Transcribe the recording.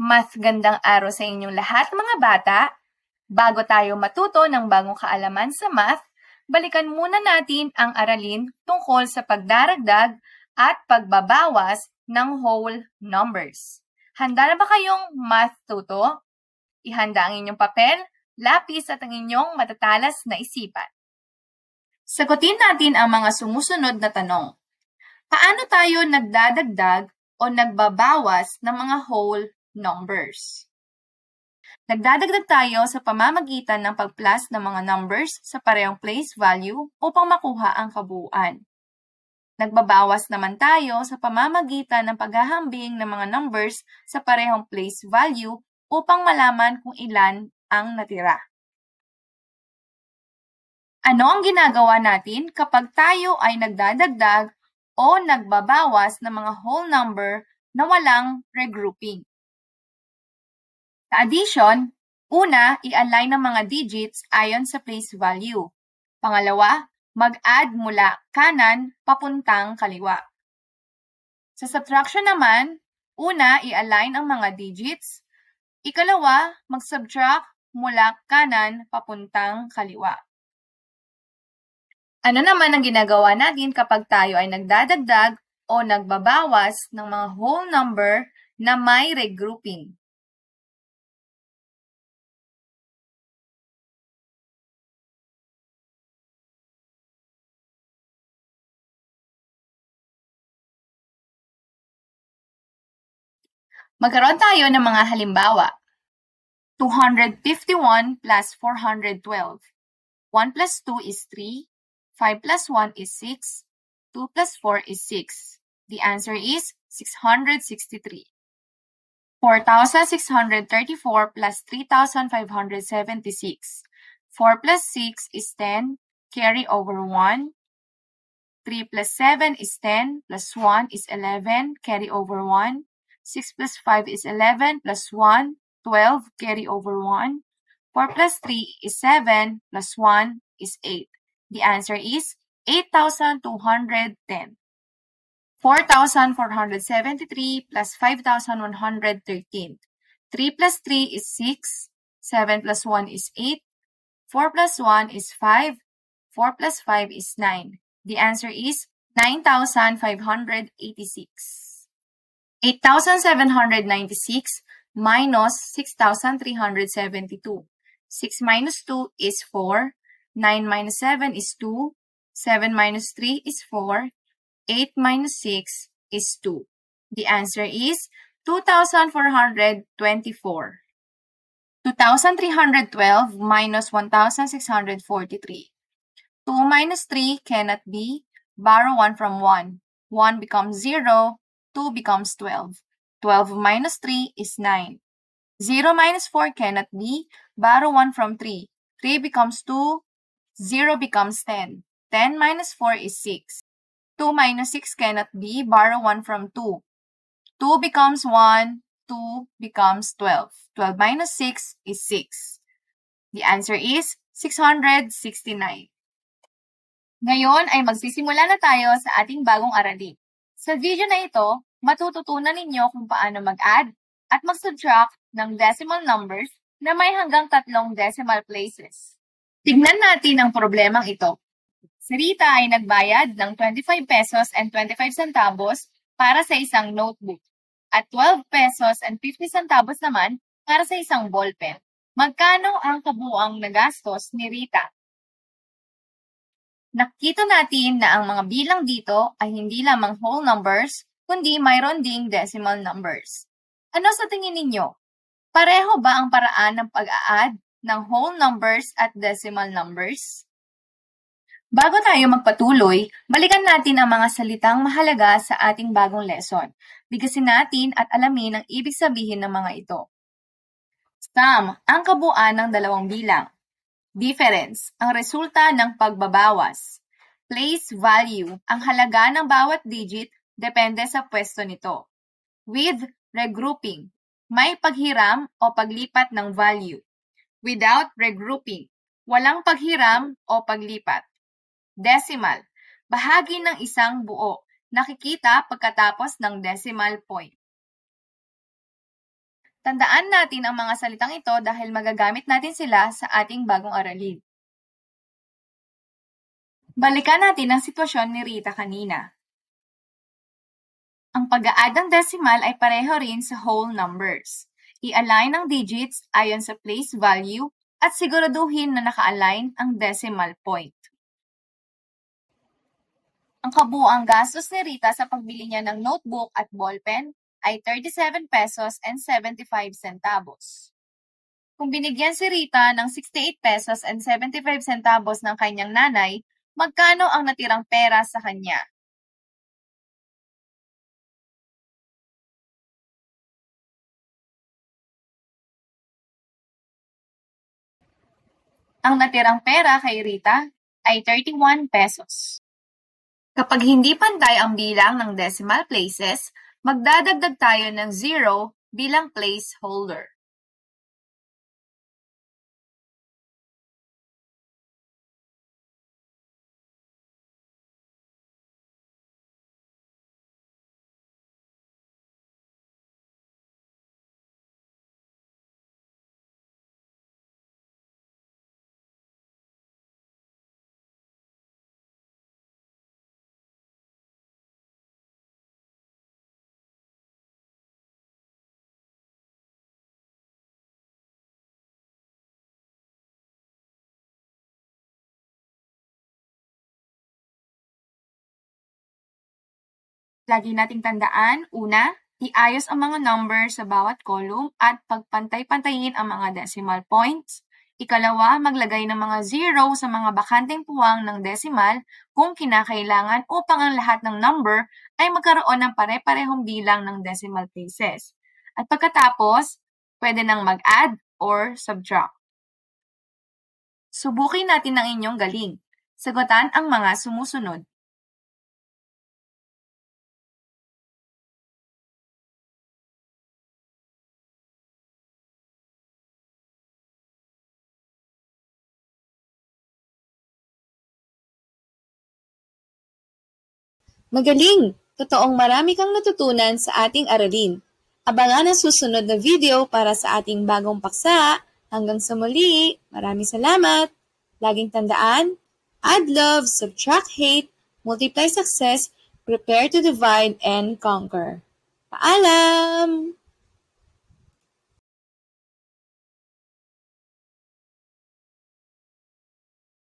Mas gandang araw sa inyong lahat mga bata. Bago tayo matuto ng bagong kaalaman sa math, balikan muna natin ang aralin tungkol sa pagdaragdag at pagbabawas ng whole numbers. Handa na ba kayong math tuto? Ihanda ang inyong papel, lapis at ang inyong matatalas na isipan. Sagutin natin ang mga sumusunod na tanong. Paano tayo nagdadagdag o nagbabawas ng mga whole numbers? Nagdadagdag tayo sa pamamagitan ng pag-plus ng mga numbers sa parehong place value upang makuha ang kabuuan. Nagbabawas naman tayo sa pamamagitan ng paghahambing ng mga numbers sa parehong place value upang malaman kung ilan ang natira. Ano ang ginagawa natin kapag tayo ay nagdadagdag o nagbabawas ng mga whole number na walang regrouping? Sa addition, una, i-align ang mga digits ayon sa place value. Pangalawa, mag-add mula kanan papuntang kaliwa. Sa subtraction naman, una, i-align ang mga digits. Ikalawa, mag-subtract mula kanan papuntang kaliwa. Ano naman ang ginagawa natin kapag tayo ay nagdadagdag o nagbabawas ng mga whole number na may regrouping? Magkaroon tayo ng mga halimbawa. 251 plus 412. 1 plus 2 is 3. 5 plus 1 is 6. 2 plus 4 is 6. The answer is 663. 4,634 plus 3,576. 4 plus 6 is 10. Carry over 1. 3 plus 7 is 10. Plus 1 is 11. Carry over 1. 6 plus 5 is 11. Plus 1. 12. Carry over 1. 4 plus 3 is 7. Plus 1 is 8. The answer is 8,210. 4,473 plus 5,113. 3 plus 3 is 6. 7 plus 1 is 8. 4 plus 1 is 5. 4 plus 5 is 9. The answer is 9,586. 8,796 minus 6,372. 6 minus 2 is 4. 9 minus 7 is 2. 7 minus 3 is 4. 8 minus 6 is 2. The answer is 2,424. 2,312 minus 1,643. 2 minus 3 cannot be. Borrow 1 from 1. 1 becomes 0. 2 becomes 12. 12 minus 3 is 9. 0 minus 4 cannot be. Borrow 1 from 3. 3 becomes 2. 0 becomes 10. 10 minus 4 is 6. 2 minus 6 cannot be. Borrow 1 from 2. 2 becomes 1. 2 becomes 12. 12 minus 6 is 6. The answer is 669. Ngayon ay magsisimula na tayo sa ating bagong aralin. Sa video na ito, matututunan ninyo kung paano mag-add at mag-subtract ng decimal numbers na may hanggang 3 decimal places. Tignan natin ang problemang ito. Si Rita ay nagbayad ng 25 pesos and 25 centavos para sa isang notebook at 12 pesos and 50 centavos naman para sa isang ballpen. Magkano ang kabuuang nagastos ni Rita? Nakita natin na ang mga bilang dito ay hindi lamang whole numbers, kundi mayroon ding decimal numbers. Ano sa tingin ninyo? Pareho ba ang paraan ng pag-a-add ng whole numbers at decimal numbers? Bago tayo magpatuloy, balikan natin ang mga salitang mahalaga sa ating bagong lesson. Bigasin natin at alamin ang ibig sabihin ng mga ito. Sum, ang kabuuan ng dalawang bilang. Difference, ang resulta ng pagbabawas. Place value, ang halaga ng bawat digit depende sa pwesto nito. With regrouping, may paghiram o paglipat ng value. Without regrouping, walang paghiram o paglipat. Decimal, bahagi ng isang buo, nakikita pagkatapos ng decimal point. Tandaan natin ang mga salitang ito dahil magagamit natin sila sa ating bagong aralin. Balikan natin ang sitwasyon ni Rita kanina. Ang pag-a-add ng decimal ay pareho rin sa whole numbers. I-align ang digits ayon sa place value at siguraduhin na naka-align ang decimal point. Ang kabuuang gastos ni Rita sa pagbili niya ng notebook at ballpen ay 37 pesos and 75 centavos. Kung binigyan si Rita ng 68 pesos and 75 centavos ng kanyang nanay, magkano ang natirang pera sa kanya? Ang natirang pera kay Rita ay 31 pesos. Kapag hindi pantay ang bilang ng decimal places, magdadagdag tayo ng 0 bilang placeholder. Lagi nating tandaan, una, iayos ang mga number sa bawat column at pagpantay-pantayin ang mga decimal points. Ikalawa, maglagay ng mga zero sa mga bakanteng puwang ng decimal kung kinakailangan upang ang lahat ng number ay magkaroon ng pare-parehong bilang ng decimal places. At pagkatapos, pwede nang mag-add or subtract. Subukin natin ang inyong galing. Sagutan ang mga sumusunod. Magaling! Totoong marami kang natutunan sa ating aralin. Abangan ang susunod na video para sa ating bagong paksa. Hanggang sa muli, maraming salamat! Laging tandaan, add love, subtract hate, multiply success, prepare to divide and conquer. Paalam!